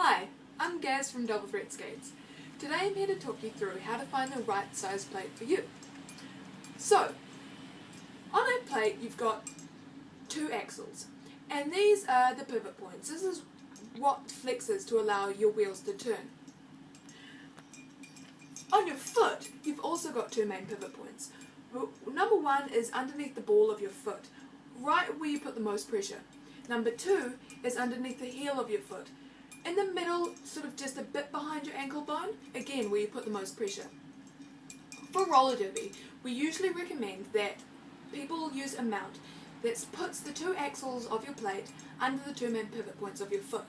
Hi, I'm Gaz from Double Threat Skates. Today I'm here to talk you through how to find the right size plate for you. So, on a plate you've got two axles, and these are the pivot points. This is what flexes to allow your wheels to turn. On your foot, you've also got two main pivot points. Number one is underneath the ball of your foot, right where you put the most pressure. Number two is underneath the heel of your foot. In the middle, sort of just a bit behind your ankle bone, again where you put the most pressure. For roller derby, we usually recommend that people use a mount that puts the two axles of your plate under the two main pivot points of your foot.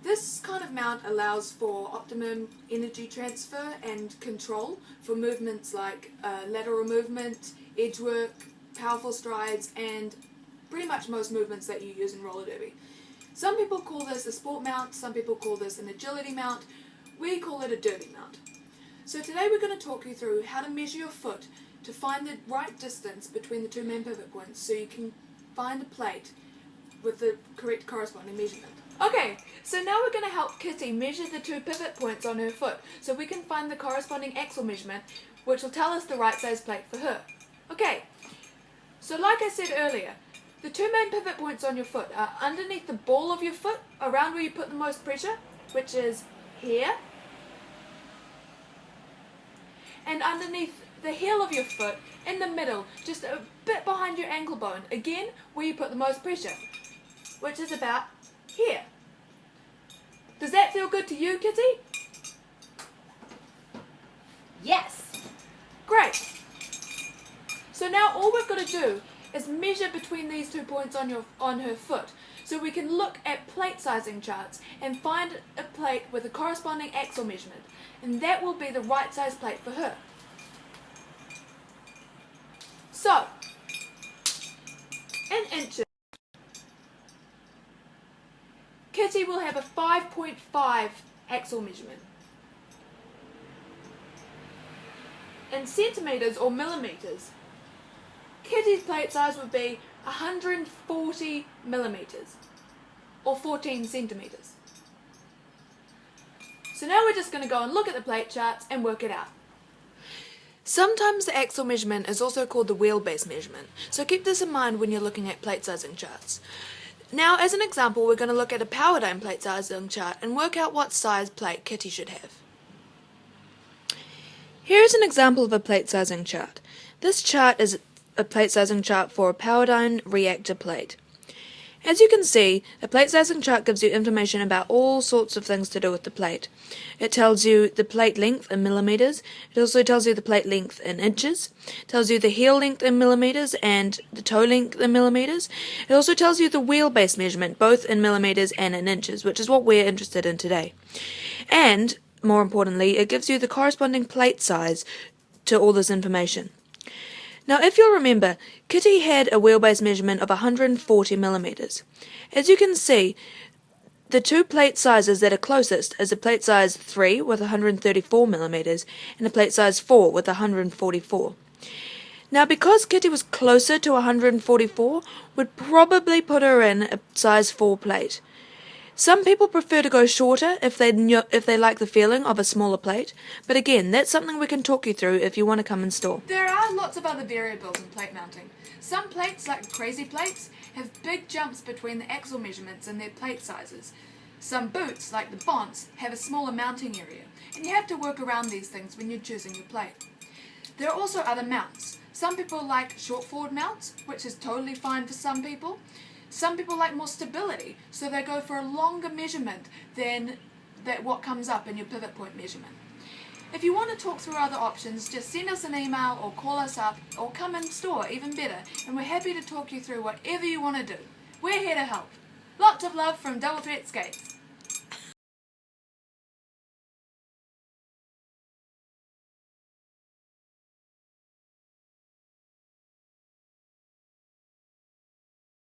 This kind of mount allows for optimum energy transfer and control for movements like lateral movement, edge work, powerful strides, and pretty much most movements that you use in roller derby. Some people call this a sport mount, some people call this an agility mount. We call it a derby mount. So today we're going to talk you through how to measure your foot to find the right distance between the two main pivot points so you can find a plate with the correct corresponding measurement. Okay, so now we're going to help Kitty measure the two pivot points on her foot so we can find the corresponding axle measurement, which will tell us the right size plate for her. Okay, so like I said earlier, the two main pivot points on your foot are underneath the ball of your foot, around where you put the most pressure, which is here, and underneath the heel of your foot, in the middle, just a bit behind your ankle bone, again where you put the most pressure, which is about here. Does that feel good to you, Kitty? Yes! Great! So now all we've got to do is measure between these 2 points on her foot, so we can look at plate sizing charts and find a plate with a corresponding axle measurement, and that will be the right size plate for her. So, in inches, Kitty will have a 5.5 axle measurement. In centimetres or millimetres, Kitty's plate size would be 140 millimetres, or 14 centimetres. So now we're just going to go and look at the plate charts and work it out. Sometimes the axle measurement is also called the wheelbase measurement, so keep this in mind when you're looking at plate sizing charts. Now, as an example, we're going to look at a Powerdyne plate sizing chart and work out what size plate Kitty should have. Here is an example of a plate sizing chart. This chart is a plate sizing chart for a Powerdyne reactor plate. As you can see, a plate sizing chart gives you information about all sorts of things to do with the plate. It tells you the plate length in millimetres, it also tells you the plate length in inches, it tells you the heel length in millimetres and the toe length in millimetres. It also tells you the wheelbase measurement, both in millimetres and in inches, which is what we're interested in today. And, more importantly, it gives you the corresponding plate size to all this information. Now, if you'll remember, Kitty had a wheelbase measurement of 140 millimetres. As you can see, the two plate sizes that are closest is a plate size 3 with 134 millimetres and a plate size 4 with 144. Now, because Kitty was closer to 144, we'd probably put her in a size 4 plate. Some people prefer to go shorter if they like the feeling of a smaller plate, but again, that's something we can talk you through if you want to come in store. There are lots of other variables in plate mounting. Some plates, like crazy plates, have big jumps between the axle measurements and their plate sizes. Some boots, like the Bonts, have a smaller mounting area, and you have to work around these things when you're choosing your plate. There are also other mounts. Some people like short forward mounts, which is totally fine for some people. Some people like more stability, so they go for a longer measurement than what comes up in your pivot point measurement. If you want to talk through other options, just send us an email or call us up or come in store, even better, and we're happy to talk you through whatever you want to do. We're here to help. Lots of love from Double Threat Skates.